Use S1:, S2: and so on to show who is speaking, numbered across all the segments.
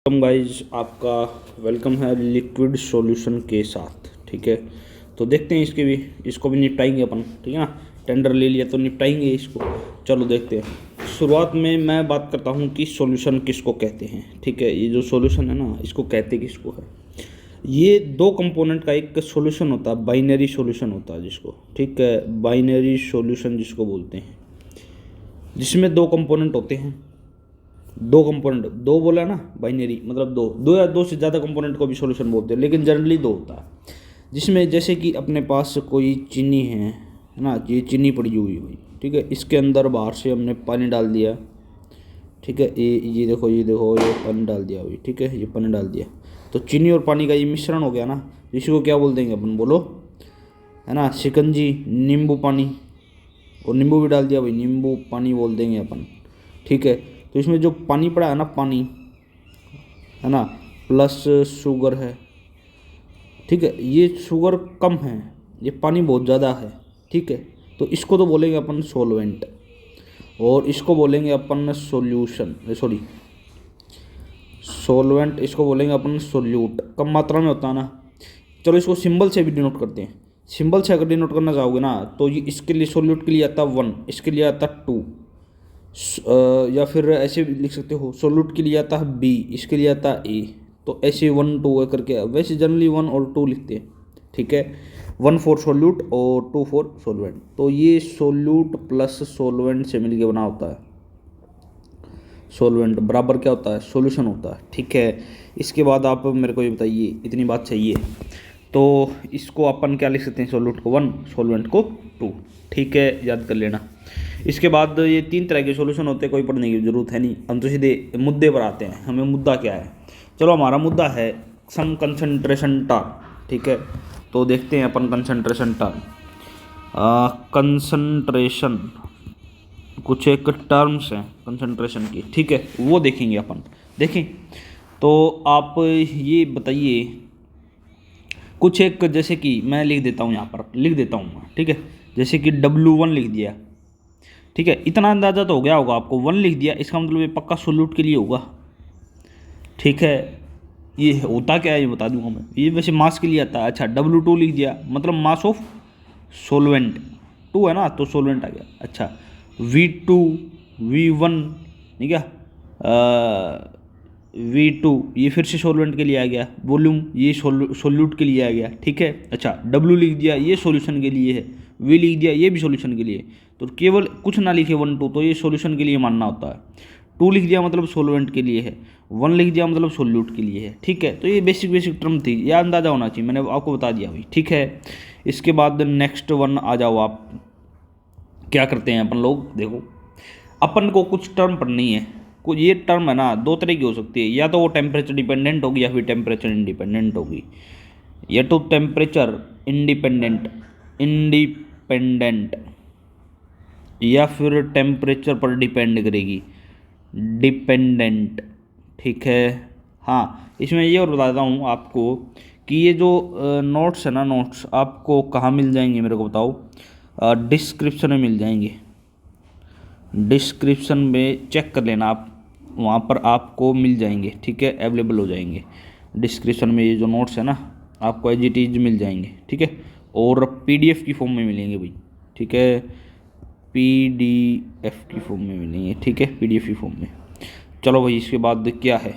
S1: Welcome guys, आपका welcome है liquid solution के साथ। ठीक है, तो देखते हैं इसको भी निपटाएंगे अपन। ठीक है ना, टेंडर ले लिया तो निपटाएंगे इसको। चलो देखते हैं। शुरुआत में मैं बात करता हूँ कि सॉल्यूशन किसको कहते हैं। ठीक है, ये जो सॉल्यूशन है ना, इसको कहते किसको है। ये दो कंपोनेंट का एक सॉल्यूशन होता है, बाइनरी सॉल्यूशन होता है जिसको। ठीक है, बाइनरी सॉल्यूशन जिसको बोलते हैं, जिसमें दो कंपोनेंट होते हैं। दो कंपोनेंट, दो बोला ना, बाइनरी मतलब दो दो या दो से ज़्यादा कंपोनेंट को भी सॉल्यूशन बोलते हैं, लेकिन जनरली दो होता है। जिसमें जैसे कि अपने पास कोई चीनी है ना, ये चीनी पड़ी हुई है भाई। ठीक है, इसके अंदर बाहर से हमने पानी डाल दिया। ठीक है, ये देखो ये पानी डाल दिया भाई। ठीक है, ये पानी डाल दिया तो चीनी और पानी का ये मिश्रण हो गया ना, इसको क्या बोल देंगे अपन, बोलो, है ना, शिकंजी, नींबू पानी। और नींबू भी डाल दिया भाई, नींबू पानी बोल देंगे अपन। ठीक है, तो इसमें जो पानी पड़ा है ना, पानी है ना, प्लस शुगर है। ठीक है, ये शुगर कम है, ये पानी बहुत ज़्यादा है। ठीक है, तो इसको तो बोलेंगे अपन सॉल्वेंट, और इसको बोलेंगे अपन सॉल्यूशन, सॉरी सॉल्वेंट, इसको बोलेंगे अपन सोल्यूट। कम मात्रा में होता है ना। चलो इसको सिंबल से भी डिनोट करते हैं। सिंबल से अगर डिनोट करना चाहोगे ना, तो ये इसके लिए सोल्यूट के लिए आता 1, इसके लिए आता 2, या फिर ऐसे भी लिख सकते हो, सोल्यूट के लिए आता है बी, इसके लिए आता है ए। तो ऐसे 1 2 करके, वैसे जनरली 1 और 2 लिखते हैं। ठीक है, 1 फॉर सोल्यूट और 2 फॉर सोलवेंट। तो ये सोल्यूट प्लस सोलवेंट से मिलके बना होता है सोलवेंट, बराबर क्या होता है, सोल्यूशन होता है। ठीक है, इसके बाद आप मेरे को ये बताइए, इतनी बात चाहिए तो इसको अपन क्या लिख सकते हैं, सोल्यूट को 1, सोलवेंट को 2। ठीक है, याद कर लेना। इसके बाद ये 3 तरह के सॉल्यूशन होते हैं, कोई पढ़ने की जरूरत है नहीं, हम तो सीधे मुद्दे पर आते हैं। हमें मुद्दा क्या है, चलो हमारा मुद्दा है सम कंसंट्रेशन टर्म। ठीक है, तो देखते हैं अपन कंसंट्रेशन टर्म। कंसंट्रेशन कुछ एक टर्म्स हैं कंसंट्रेशन की। ठीक है, वो देखेंगे अपन। देखें तो आप ये बताइए कुछ एक, जैसे कि मैं लिख देता हूँ, यहाँ पर लिख देता हूँ। ठीक है, जैसे कि W1 लिख दिया। ठीक है, इतना अंदाज़ा तो हो गया होगा आपको, 1 लिख दिया, इसका मतलब ये पक्का सोल्यूट के लिए होगा। ठीक है, ये होता क्या है ये बता दूंगा मैं, ये वैसे मास के लिए आता है। अच्छा, W2 लिख दिया, मतलब मास ऑफ सोलवेंट 2 है ना, तो सोलवेंट आ गया। अच्छा, V2, V1, ठीक है, V2 ये फिर से सोलवेंट के लिए आ गया। वॉल्यूम ये सोल्यूट के लिए आ गया। ठीक है, अच्छा, W लिख दिया, ये सॉल्यूशन के लिए है। V लिख दिया, ये भी सॉल्यूशन के लिए। तो केवल कुछ ना लिखे 1 2, तो ये सॉल्यूशन के लिए मानना होता है। 2 लिख दिया मतलब सोलवेंट के लिए है। 1 लिख दिया मतलब सोल्यूट के लिए है। ठीक है, तो ये बेसिक टर्म थी, यह अंदाज़ा होना चाहिए, मैंने आपको बता दिया भाई। ठीक है, इसके बाद नेक्स्ट वन आ जाओ आप। क्या करते हैं अपन लोग, देखो अपन को कुछ टर्म पढ़नी है। कुछ ये टर्म है ना, दो तरह की हो सकती है, या तो वो टेम्परेचर डिपेंडेंट होगी या फिर टेम्परेचर इंडिपेंडेंट होगी। या तो टेम्परेचर इंडिपेंडेंट या फिर टेम्परेचर पर डिपेंड करेगी, डिपेंडेंट। ठीक है, हाँ, इसमें ये और बताता हूँ आपको कि ये जो नोट्स है ना, नोट्स आपको कहाँ मिल जाएंगे मेरे को बताओ। डिस्क्रिप्शन में मिल जाएंगे। डिस्क्रिप्शन में चेक कर लेना आप, वहाँ पर आपको मिल जाएंगे। ठीक है, अवेलेबल हो जाएंगे डिस्क्रिप्शन में। ये जो नोट्स है ना, आपको एज इट इज मिल जाएंगे। ठीक है, और PDF की फॉर्म में मिलेंगे भाई। ठीक है, PDF की फॉर्म में मिलेंगे। ठीक है, PDF की फॉर्म में। चलो भाई, इसके बाद क्या है,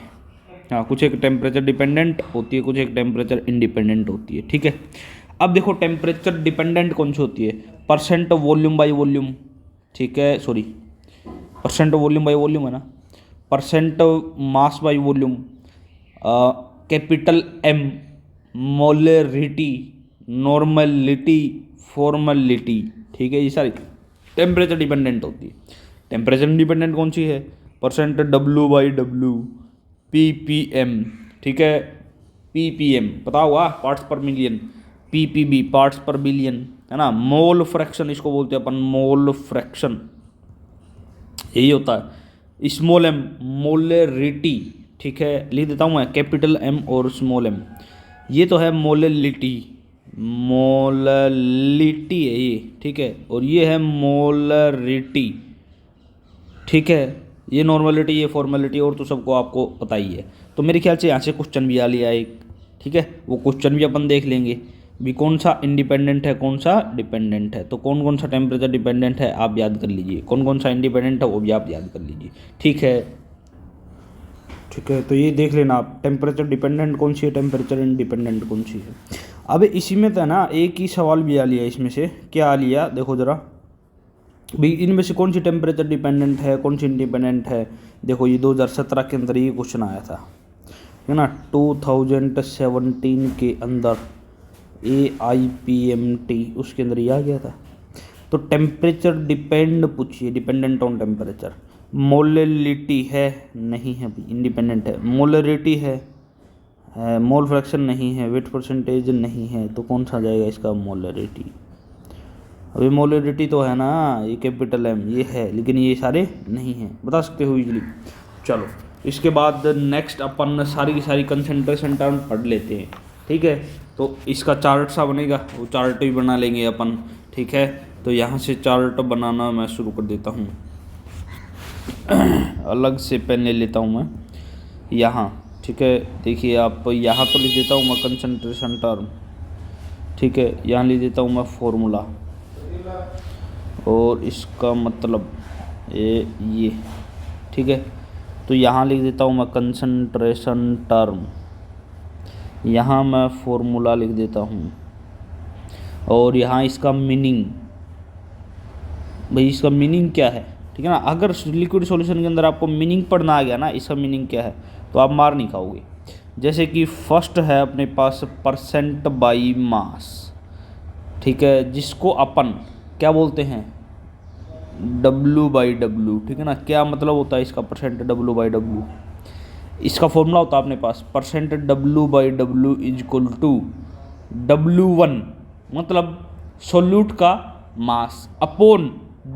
S1: हाँ, कुछ एक टेम्परेचर डिपेंडेंट होती है, कुछ एक टेम्परेचर इंडिपेंडेंट होती है। ठीक है, अब देखो टेम्परेचर डिपेंडेंट कौन सी होती है, परसेंट वॉल्यूम बाय वॉल्यूम। ठीक है, sorry, percent volume by volume है ना, percent mass by volume, capital M, molarity, normality, formality. ठीक है, ये सारी टेम्परेचर डिपेंडेंट होती है। टेम्परेचर इंडिपेंडेंट कौन सी है, परसेंट W/W, PPM। ठीक है, PPM पता हुआ, पार्ट्स पर मिलियन। PPB पार्ट्स पर बिलियन, है ना। मोल फ्रैक्शन इसको बोलते हैं अपन, मोल फ्रैक्शन यही होता है। Small m molarity. ठीक है, लिख देता हूँ मैं, कैपिटल M और स्मॉल m। ये तो है मोललिटी, मोललिटी है ये। ठीक है, और ये है मोलरिटी। ठीक है, ये नॉर्मलिटी, ये फॉर्मेलिटी और तो सबको आपको पता ही है। तो मेरे ख्याल से यहाँ से क्वेश्चन भी आ लिया एक, ठीक है, वो क्वेश्चन भी अपन देख लेंगे भी कौन सा इंडिपेंडेंट है कौन सा डिपेंडेंट है। तो कौन कौन सा टेम्परेचर डिपेंडेंट है आप याद कर लीजिए, कौन कौन सा इंडिपेंडेंट है वो भी आप याद कर लीजिए, ठीक है। ठीक है, तो ये देख लेना आप, टेम्परेचर डिपेंडेंट कौन सी है, टेम्परेचर इंडिपेंडेंट कौन सी है। अब इसी में तो ना एक ही सवाल भी आ लिया इसमें से, क्या आ लिया देखो ज़रा भाई, इनमें से कौन सी टेम्परेचर डिपेंडेंट है कौन सी इंडिपेंडेंट है। देखो ये 2017 के अंदर ये क्वेश्चन आया था, है ना, 2017 के अंदर AIPMT उसके अंदर ये आ गया था। तो टेम्परेचर डिपेंड पूछिए, डिपेंडेंट ऑन टेम्परेचर। मोलरिटी है नहीं है भाई, इंडिपेंडेंट है। मोलरिटी है, मोल फ्रैक्शन नहीं है, वेट परसेंटेज नहीं है, तो कौन सा आ जाएगा इसका, मोलरिटी। अभी मोलरिटी तो है ना, ये कैपिटल M ये है, लेकिन ये सारे नहीं हैं, बता सकते हो इजीली। चलो इसके बाद नेक्स्ट अपन सारी की सारी कंसंट्रेशन टर्म पढ़ लेते हैं, ठीक है। तो इसका चार्ट सा बनेगा, वो चार्ट भी बना लेंगे अपन, ठीक है। तो यहाँ से चार्ट बनाना मैं शुरू कर देता हूँ। अलग से पेन ले लेता हूँ मैं यहाँ, ठीक है। देखिए आप, यहाँ तो लिख देता हूँ मैं कंसंट्रेशन टर्म, ठीक है। यहाँ लिख देता हूँ मैं फॉर्मूला, और इसका मतलब ये, ठीक है। तो यहाँ लिख देता हूँ मैं कंसंट्रेशन टर्म, यहाँ मैं फॉर्मूला लिख देता हूँ, और यहाँ इसका मीनिंग, भाई इसका मीनिंग क्या है, ठीक है ना। अगर लिक्विड सॉल्यूशन के अंदर आपको मीनिंग पढ़ना आ गया ना, इसका मीनिंग क्या है, तो आप मार नहीं खाओगे। जैसे कि फर्स्ट है अपने पास परसेंट बाई मास, ठीक है, जिसको अपन क्या बोलते हैं, W/W, ठीक है ना। क्या मतलब होता है इसका, परसेंट W/W। इसका फॉर्मूला होता है अपने पास percent W/W is equal to W1, मतलब सोल्यूट का मास, अपॉन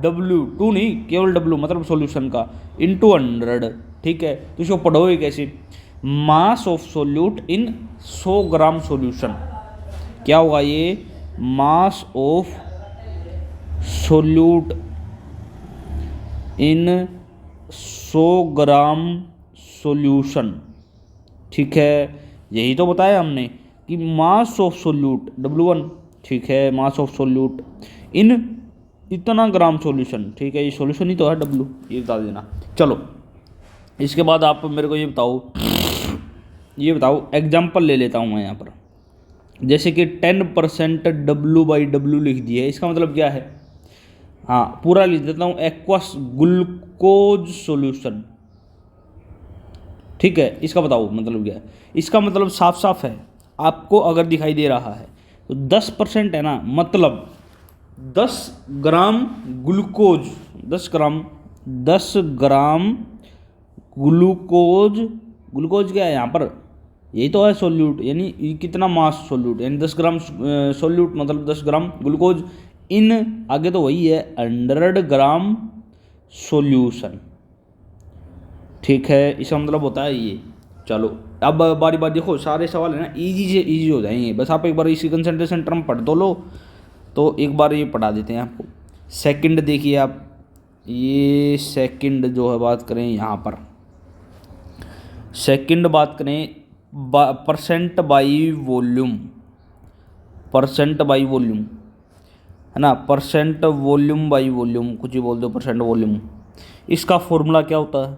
S1: W2 नहीं, केवल W मतलब सॉल्यूशन का, इंटू 100, ठीक है। तो इसको पढ़ोगे कैसे, मास of solute in 100 gram solution. क्या होगा ये, मास of solute in 100 gram solution, ठीक है। यही तो बताया हमने कि मास ऑफ सोल्यूट W1, ठीक है, मास ऑफ सोल्यूट इन इतना ग्राम सॉल्यूशन, ठीक है। ये सॉल्यूशन ही तो है W, ये बता देना। चलो इसके बाद आप मेरे को ये बताओ एग्जाम्पल ले लेता हूँ मैं यहाँ पर। जैसे कि 10% W/W लिख दिया है, इसका मतलब क्या है, हाँ पूरा लिख देता हूँ, एक्वस ग्लूकोज सॉल्यूशन, ठीक है। इसका बताओ मतलब क्या है, इसका मतलब साफ साफ है, आपको अगर दिखाई दे रहा है तो 10% है ना, मतलब 10 ग्राम ग्लूकोज, 10 ग्राम ग्लूकोज क्या है यहाँ पर, यही तो है सोल्यूट, यानी कितना मास सोल्यूट, यानी 10 ग्राम सोल्यूट मतलब 10 ग्राम ग्लूकोज, इन आगे तो वही है 100 ग्राम सॉल्यूशन, ठीक है। इसका मतलब होता है ये। चलो अब बारी बारी देखो, सारे सवाल है ना इजी से इजी हो जाएंगे, बस आप एक बार इसी कंसंट्रेशन टर्म पढ़ दो लो, तो एक बार ये पढ़ा देते हैं आपको। सेकंड देखिए आप, ये सेकंड जो है बात करें यहाँ पर, सेकंड बात करें percent by volume, percent by volume है ना, परसेंट वॉल्यूम बाई वॉल्यूम, कुछ ही बोल दो, परसेंट वॉल्यूम। इसका फॉर्मूला क्या होता है,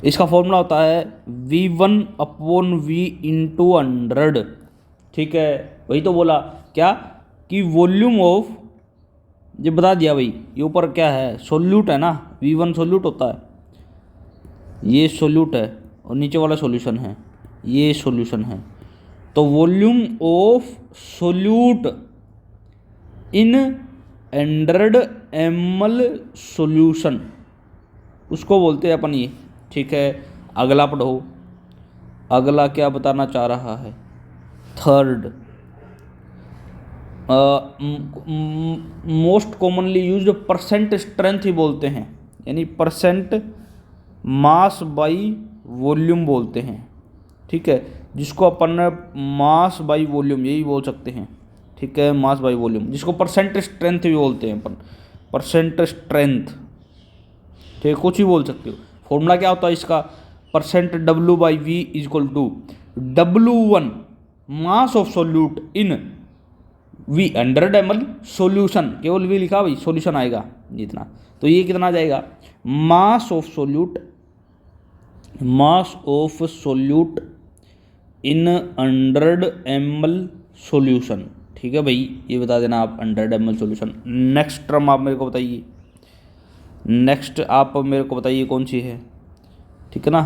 S1: इसका फॉर्मूला होता है V1/V इंटू 100, ठीक है। वही तो बोला क्या कि वॉल्यूम ऑफ, ये बता दिया भाई, ये ऊपर क्या है, सोल्यूट है ना, V1 सोल्यूट होता है, ये सोल्यूट है, और नीचे वाला सॉल्यूशन है, ये सॉल्यूशन है। तो volume of solute in 100 ml solution, उसको बोलते हैं अपन ये, ठीक है। अगला पढ़ो, अगला क्या बताना चाह रहा है, third most commonly used percent strength ही बोलते हैं, यानी परसेंट मास बाई वॉल्यूम बोलते हैं, ठीक है, जिसको अपन मास बाई वॉल्यूम यही बोल सकते हैं, ठीक है, मास बाई वॉल्यूम, जिसको परसेंट स्ट्रेंथ भी बोलते हैं अपन, परसेंट स्ट्रेंथ, ठीक है, कुछ भी बोल सकते हो। फॉर्मूला क्या होता है इसका, percent W/V is equal to W1 mass of solute in V 100 ml solution, केवल V लिखा भाई, सोल्यूशन आएगा जितना, तो ये कितना आ जाएगा, मास of solute in 100 ml solution. ठीक है भाई, ये बता देना आप 100 ml सोल्यूशन। नेक्स्ट टर्म आप मेरे को बताइए, नेक्स्ट आप मेरे को बताइए कौन सी है, ठीक है ना,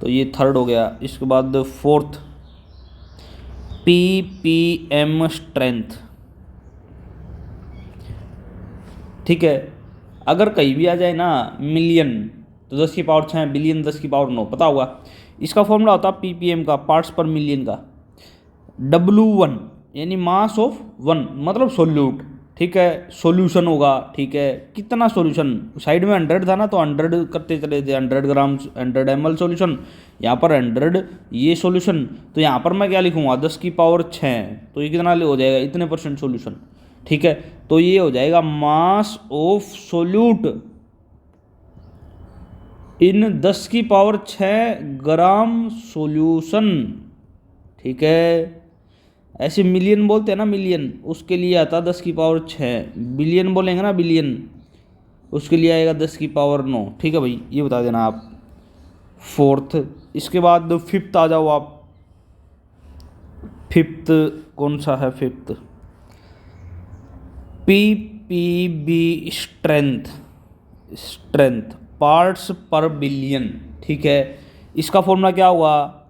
S1: तो ये थर्ड हो गया। इसके बाद फोर्थ, ppm स्ट्रेंथ। ठीक है, अगर कहीं भी आ जाए ना मिलियन तो 10 की पावर 6, बिलियन 10 की पावर 9, पता होगा। इसका फॉर्मूला होता है ppm का, पार्ट्स पर मिलियन का, W1 यानी मास ऑफ 1 मतलब सोल्यूट। ठीक है, सॉल्यूशन होगा। ठीक है, कितना सॉल्यूशन, साइड में 100 था ना तो 100 करते चले थे, 100 ग्राम 100 ml सॉल्यूशन, यहाँ पर 100 ये सॉल्यूशन, तो यहाँ पर मैं क्या लिखूँगा 10 की पावर 6, तो ये कितना हो जाएगा, इतने % सॉल्यूशन। ठीक है, तो ये हो जाएगा मास ऑफ सोल्यूट इन 10 की पावर 6 ग्राम सॉल्यूशन। ठीक है, ऐसे मिलियन बोलते हैं ना, मिलियन उसके लिए आता 10 की पावर 6, बिलियन बोलेंगे ना बिलियन, उसके लिए आएगा 10 की पावर 9। ठीक है भाई, ये बता देना आप फोर्थ। इसके बाद फिफ्थ आ जाओ आप, फिफ्थ कौन सा है, फिफ्थ ppb स्ट्रेंथ पार्ट्स पर बिलियन। ठीक है, इसका फॉर्मूला क्या हुआ,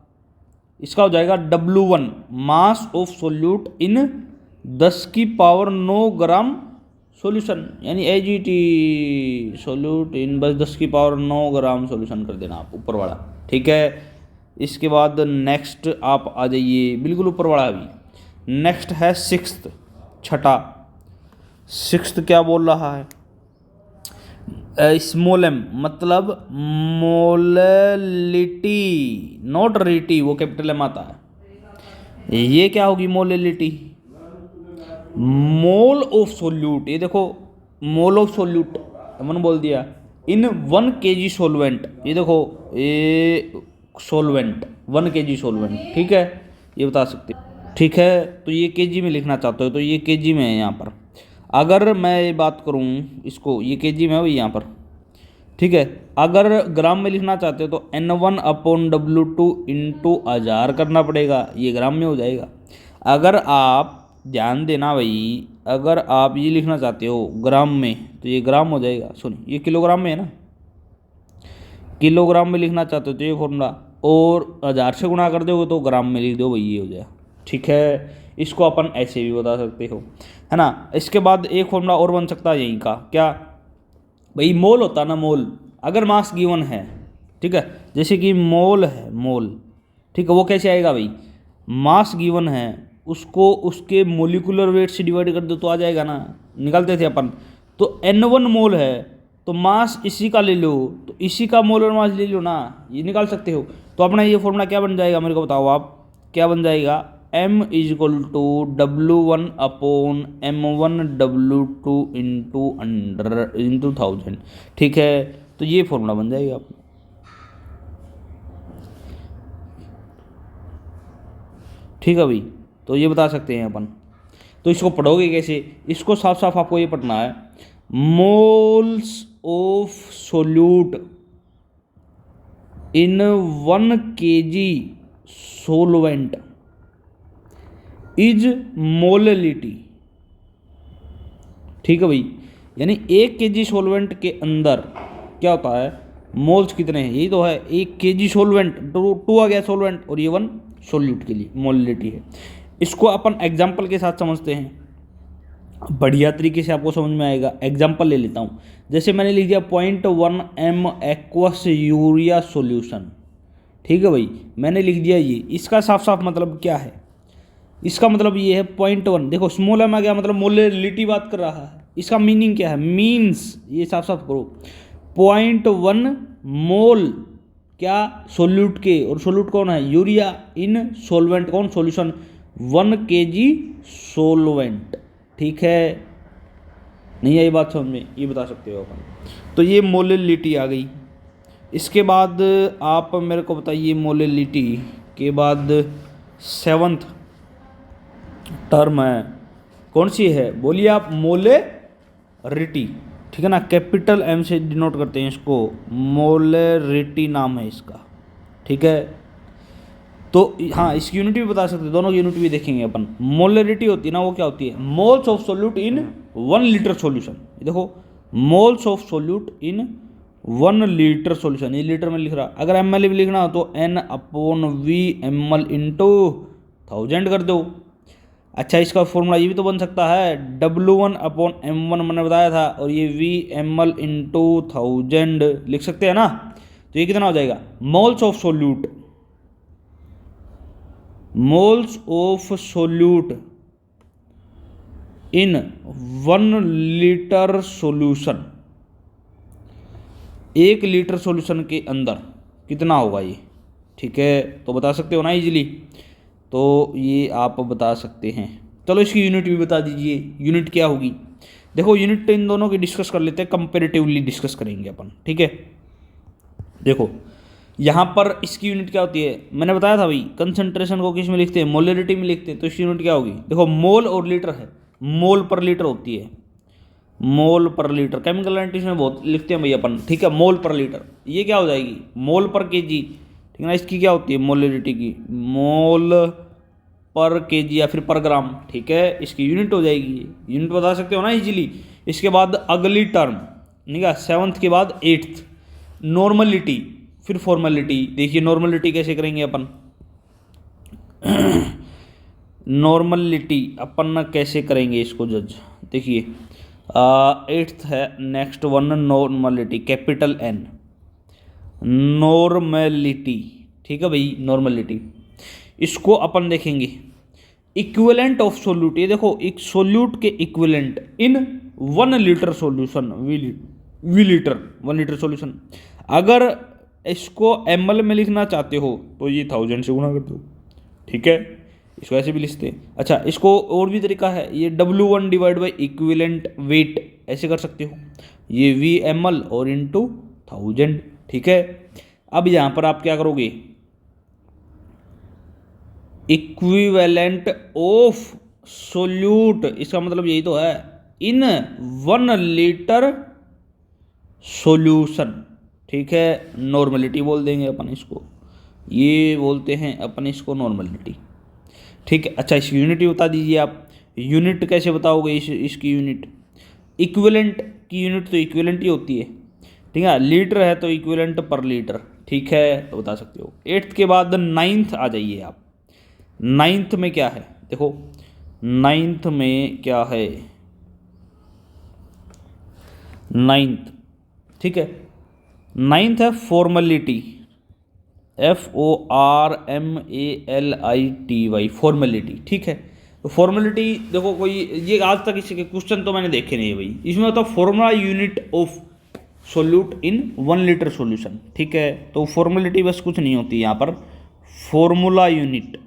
S1: इसका हो जाएगा W1 मास ऑफ सोल्यूट इन 10 की पावर 9 ग्राम सॉल्यूशन, यानी AGT सोल्यूट इन बस 10 की पावर 9 ग्राम सॉल्यूशन कर देना आप ऊपर वाला। ठीक है, इसके बाद नेक्स्ट आप आ जाइए बिल्कुल ऊपर वाला भी। नेक्स्ट है सिक्स्थ, छठा। सिक्स्थ क्या बोल रहा है, स्मॉल m मतलब मोललिटी, नॉट रेटी, वो कैपिटल M आता है। ये क्या होगी मोललिटी, मोल ऑफ सोल्यूट, ये देखो मोल ऑफ सोल्यूट मैंने बोल दिया, इन 1 kg सोलवेंट, ये देखो ये सोलवेंट 1 kg सोलवेंट। ठीक है, ये बता सकते। ठीक है, तो ये kg में लिखना चाहते हो तो ये kg में है यहाँ पर। अगर मैं ये बात करूँ इसको, ये kg में है यहाँ पर। ठीक है, अगर ग्राम में लिखना चाहते हो तो N1/W2 इंटू 1000 करना पड़ेगा, ये ग्राम में हो जाएगा। अगर आप ध्यान देना भाई, अगर आप ये लिखना चाहते हो ग्राम में तो ये ग्राम हो जाएगा, सुनिए ये किलोग्राम में है ना, किलोग्राम में लिखना चाहते हो तो ये फॉर्मूला, और 1000 से गुणा कर दोगे तो ग्राम में लिख दो भाई, ये हो जाएगा। ठीक है, इसको अपन ऐसे भी बता सकते हो, है ना। इसके बाद एक फॉर्मूला और बन सकता है यहीं का, क्या भाई, मोल होता ना मोल, अगर मास गिवन है, ठीक है, जैसे कि मोल है मोल, ठीक है, वो कैसे आएगा भाई, मास गिवन है उसको उसके मोलिकुलर वेट से डिवाइड कर दो तो आ जाएगा ना, निकालते थे अपन। तो N1 मोल है तो मास इसी का ले लो, तो इसी का मोलर मास ले लो ना, ये निकाल सकते हो। तो अपना ये फॉर्मूला क्या बन जाएगा मेरे को बताओ आप, क्या बन जाएगा, M = W1/M1W2 इंटू 1000। ठीक है, तो ये फॉर्मूला बन जाएगा आपका। ठीक है भाई, तो ये बता सकते हैं अपन। तो इसको पढ़ोगे कैसे, इसको साफ साफ आपको ये पढ़ना है, moles of solute in 1 kg solvent is molality. ठीक है भाई, यानी 1 kg सोलवेंट के अंदर क्या होता है, मोल्स कितने हैं, यही तो है 1 kg सोलवेंट, 2 आ गया सोलवेंट, और ये 1 सोल्यूट के लिए मोललिटी है। इसको अपन एग्जाम्पल के साथ समझते हैं, बढ़िया तरीके से आपको समझ में आएगा। एग्जाम्पल ले लेता हूँ, जैसे मैंने लिख दिया 0.1 m एक्वस यूरिया सॉल्यूशन। ठीक है भाई, मैंने लिख दिया ये, इसका साफ साफ मतलब क्या है, इसका मतलब ये है 0.1, देखो स्मॉल m आ गया मतलब मोललिटी बात कर रहा है, इसका मीनिंग क्या है, मीन्स ये साफ साफ करो 0.1 मोल क्या सोल्यूट के, और सोल्यूट कौन है यूरिया, इन सोलवेंट कौन सॉल्यूशन 1 kg सोलवेंट। ठीक है, नहीं आई बात समझ में, ये बता सकते हो अपन। तो ये मोलिलिटी आ गई। इसके बाद आप मेरे को बताइए मोलिलिटी के बाद 7th टर्म है कौन सी है, बोलिए आप। मोलेरिटी, ठीक है ना, कैपिटल एम से डिनोट करते हैं इसको, मोलेरिटी नाम है इसका, ठीक है। तो हाँ, इसकी यूनिट भी बता सकते हैं, दोनों की यूनिट भी देखेंगे अपन। मोलरिटी होती है ना, वो क्या होती है, moles of solute in 1 litre solution. देखो, moles of solute in 1 litre solution, ये लीटर में लिख रहा। अगर एम एल में लिखना हो तो N/V ml इंटू 1000 कर दो। अच्छा, इसका फॉर्मूला ये भी तो बन सकता है, W1/M1 मैंने बताया था, और ये V ml इंटू 1000 लिख सकते हैं ना। तो ये कितना हो जाएगा, moles of solute, moles of solute in 1 litre solution, 1 litre solution के अंदर कितना होगा ये, ठीक है। तो बता सकते हो ना इजीली, तो ये आप बता सकते हैं। चलो इसकी यूनिट भी बता दीजिए, यूनिट क्या होगी। देखो, यूनिट इन दोनों की डिस्कस कर लेते हैं, कंपेरेटिवली डिस्कस करेंगे अपन, ठीक है। देखो यहाँ पर इसकी यूनिट क्या होती है, मैंने बताया था भाई, कंसंट्रेशन को किस में लिखते हैं, मोलरिटी में लिखते हैं। तो इसकी यूनिट क्या होगी, देखो मोल और लीटर है, मोल पर लीटर होती है, मोल पर लीटर। केमिकल एनालिसिस में बहुत लिखते हैं भाई अपन, ठीक है, मोल पर लीटर। ये क्या हो जाएगी, मोल पर केजी, ठीक है ना। इसकी क्या होती है, मोलरिटी की, मोल पर केजी या फिर पर ग्राम, ठीक है। इसकी यूनिट हो जाएगी, यूनिट बता सकते हो ना इजीली। इसके बाद अगली टर्म, ठीक है, 7th के बाद 8th, नॉर्मलिटी, फिर फॉर्मेलिटी। देखिए नॉर्मलिटी कैसे करेंगे अपन, नॉर्मलिटी अपन कैसे करेंगे इसको जज। देखिए 8th है next one, normality, capital N, normality, ठीक है भाई, नॉर्मलिटी। इसको अपन देखेंगे इक्विवेलेंट ऑफ सोल्यूट। ये देखो, एक सोल्यूट के equivalent in 1 litre solution, V litre 1 litre solution. अगर इसको ml में लिखना चाहते हो तो ये 1000 से गुणा कर दो, ठीक है। इसको ऐसे भी लिखते हैं। अच्छा, इसको और भी तरीका है, ये W1 divide by equivalent weight ऐसे कर सकते हो, ये V ml और इंटू 1000, ठीक है। अब यहाँ पर आप क्या करोगे, इक्विवेलेंट ऑफ सोल्यूट, इसका मतलब यही तो है, इन 1 लीटर सॉल्यूशन, ठीक है। नॉर्मलिटी बोल देंगे अपन इसको, ये बोलते हैं अपन इसको नॉर्मलिटी, ठीक है। अच्छा, इसकी यूनिट ही बता दीजिए आप। यूनिट कैसे बताओगे इसकी यूनिट, इक्विवेलेंट की यूनिट तो इक्विवेलेंट ही होती है, ठीक है। लीटर है तो इक्विवेलेंट पर लीटर, ठीक है, तो बता सकते हो। 8th के बाद 9th आ जाइए आप। 9th में क्या है, देखो 9th में क्या है, 9th, ठीक है। 9th है फॉर्मेलिटी, FORMALITY, फॉर्मेलिटी, ठीक है। तो फॉर्मेलिटी देखो, कोई ये आज तक इसके क्वेश्चन तो मैंने देखे नहीं है भाई। इसमें होता है formula unit of solute in 1 litre solution, ठीक है। तो फॉर्मेलिटी बस कुछ नहीं होती यहाँ पर, फॉर्मूला यूनिट,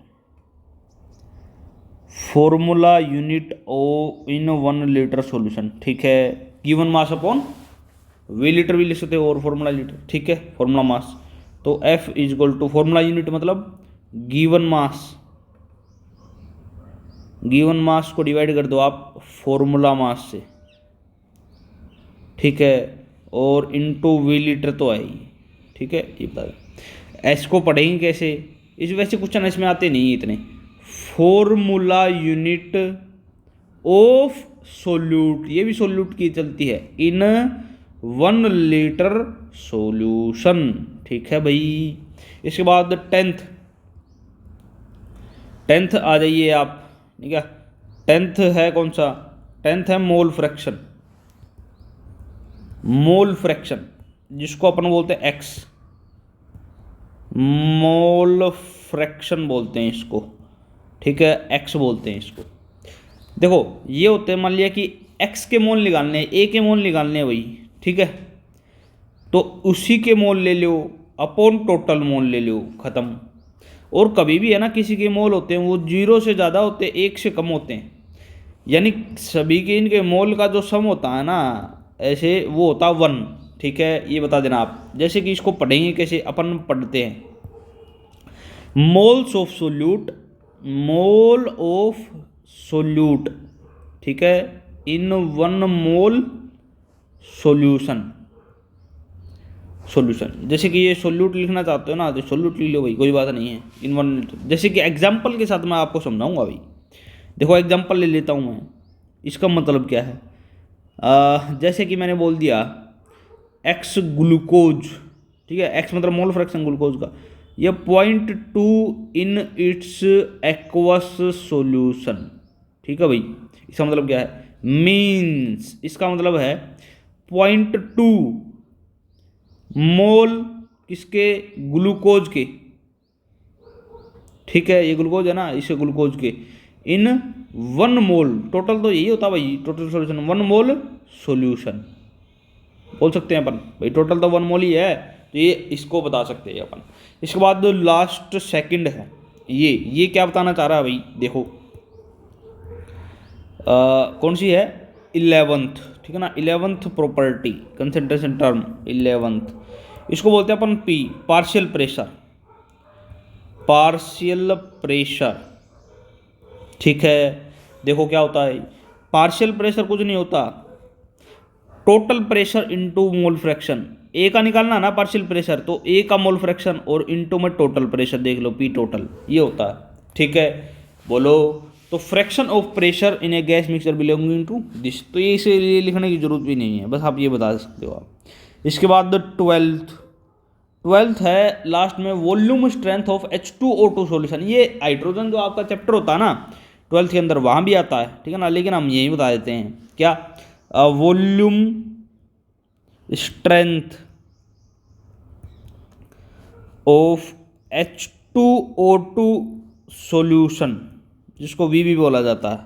S1: फॉर्मूला यूनिट ओ इन 1 लीटर सॉल्यूशन, ठीक है। Given mass upon V litre भी लिख सकते हो, और फॉर्मूला लीटर, ठीक है, फॉर्मूला मास। तो F is equal to formula unit मतलब गिवन मास, गिवन मास को डिवाइड कर दो आप फॉर्मूला मास से, ठीक है, और इनटू वी लीटर तो है ही, ठीक है। ये बता एस को पढ़ेंगे कैसे, इस वैसे क्वेश्चन इसमें आते नहीं इतने। फॉर्मूला यूनिट ऑफ सोल्यूट, ये भी सोल्यूट की चलती है, इन 1 लीटर सॉल्यूशन, ठीक है भाई। इसके बाद 10th आ जाइए आप, ठीक है। 10th है कौन सा, 10th है मोल फ्रैक्शन, मोल फ्रैक्शन जिसको अपन बोलते हैं एक्स, मोल फ्रैक्शन बोलते हैं इसको, ठीक है, एक्स बोलते हैं इसको। देखो ये होते हैं, मान लिया कि एक्स के मोल निकालने हैं, ए के मोल निकालने हैं भाई, ठीक है। तो उसी के मोल ले लो अपॉन टोटल मोल ले लो, ख़त्म। और कभी भी है ना, किसी के मोल होते हैं वो 0 से ज़्यादा होते हैं, 1 से कम होते हैं, यानी सभी के इनके मोल का जो सम होता है ना, ऐसे वो होता है 1, ठीक है, ये बता देना आप। जैसे कि इसको पढ़ेंगे कैसे, अपन पढ़ते हैं moles of solute, mole of solute, ठीक है, इन 1 मोल सॉल्यूशन। जैसे कि ये सोल्यूट लिखना चाहते हो ना, तो सोल्यूट लिख लो भाई, कोई बात नहीं है। इन 1, जैसे कि एग्जाम्पल के साथ मैं आपको समझाऊंगा भाई। देखो एग्जाम्पल ले लेता हूँ मैं, इसका मतलब क्या है, जैसे कि मैंने बोल दिया एक्स ग्लूकोज, ठीक है, एक्स मतलब मोल फ्रैक्शन ग्लूकोज का, यह 0.2 इन इट्स एक्वस सॉल्यूशन, ठीक है भाई। इसका मतलब क्या है, मीन्स इसका मतलब है 0.2 मोल किसके, ग्लूकोज के, ठीक है, ये ग्लूकोज है ना, इसे ग्लूकोज के, इन 1 मोल, टोटल तो यही होता भाई, टोटल सॉल्यूशन 1 मोल सॉल्यूशन बोल सकते हैं अपन भाई, टोटल तो 1 मोल ही है, तो ये इसको बता सकते हैं अपन। इसके बाद लास्ट सेकंड है, ये क्या बताना चाह रहा है भाई, देखो कौन सी है, 11th, ठीक है ना, 11th property, concentration term 11th, इसको बोलते हैं अपन P, partial pressure, partial pressure, ठीक है। देखो क्या होता है, पार्शियल प्रेशर कुछ नहीं होता, total pressure into mole fraction, A का निकालना ना पार्शियल प्रेशर, तो ए का मोल फ्रैक्शन और इनटू में टोटल प्रेशर, देख लो पी टोटल, ये होता है, ठीक है। बोलो, तो fraction of pressure in a gas mixture belonging to this, तो ये इसे लिखने की जरूरत भी नहीं है, बस आप ये बता सकते हो आप। इसके बाद 12th है लास्ट में, volume strength of H2O2 solution, ये हाइड्रोजन जो आपका चैप्टर होता है ना 12th के अंदर, वहाँ भी आता है, ठीक है ना, लेकिन हम यही बता देते हैं क्या, volume strength of H2O2 solution, जिसको वी भी बोला जाता है,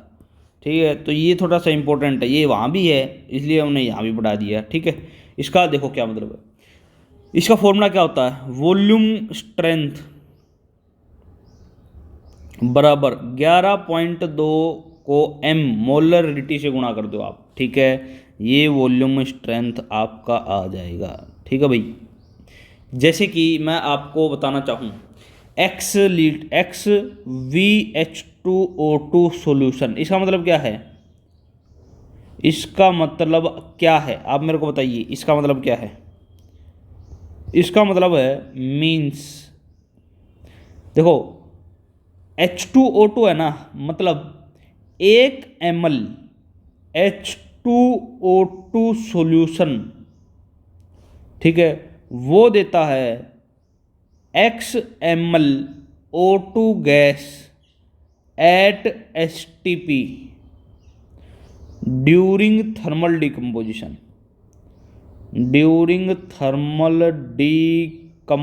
S1: ठीक है। तो ये थोड़ा सा इंपॉर्टेंट है, ये वहाँ भी है इसलिए हमने यहाँ भी पढ़ा दिया, ठीक है। इसका देखो क्या मतलब है, इसका फॉर्मूला क्या होता है, वॉल्यूम स्ट्रेंथ बराबर 11.2 को m मोलरिटी से गुणा कर दो आप, ठीक है, ये वॉल्यूम स्ट्रेंथ आपका आ जाएगा, ठीक है भाई। जैसे कि मैं आपको बताना चाहूँ एक्स VH2O2 सॉल्यूशन, इसका मतलब क्या है, इसका मतलब क्या है आप मेरे को बताइए, इसका मतलब क्या है, इसका मतलब है मीन्स, देखो H2O2 है ना, मतलब 1 ml H2O2 सॉल्यूशन, ठीक है, वो देता है x ml O2 gas at STP during thermal decomposition, during thermal decomposition,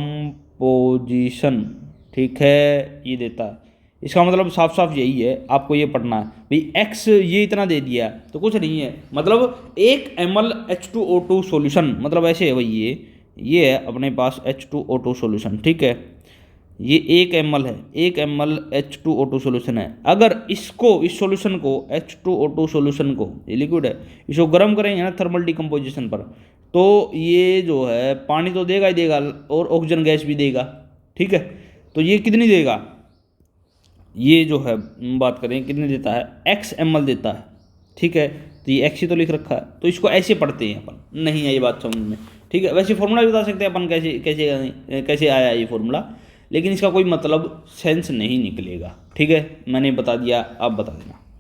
S1: ठीक है, ये देता है। इसका मतलब साफ साफ यही है, आपको ये पढ़ना है भाई, x ये इतना दे दिया तो कुछ नहीं है, मतलब 1 ml H2O2 सॉल्यूशन, मतलब ऐसे है भाई, ये है अपने पास H2O2 सॉल्यूशन, ठीक है, ये 1 ml है, 1 ml H2O2 सॉल्यूशन है। अगर इसको, इस सॉल्यूशन को, H2O2 सॉल्यूशन को, ये लिक्विड है, इसको गर्म करेंगे ना थर्मल डिकम्पोजिशन पर, तो ये जो है पानी तो देगा ही देगा और ऑक्सीजन गैस भी देगा, ठीक है। तो ये कितनी देगा, ये जो है बात करें कितनी देता है, x ml देता है, ठीक है। तो ये x ही तो लिख रखा है, तो इसको ऐसे पढ़ते हैं अपन, नहीं है ये बात समझ में, ठीक है। वैसे फॉर्मूला भी बता सकते हैं अपन कैसे कैसे कैसे आया ये फॉर्मूला, लेकिन इसका कोई मतलब सेंस नहीं निकलेगा, ठीक है, मैंने बता दिया, आप बता देना।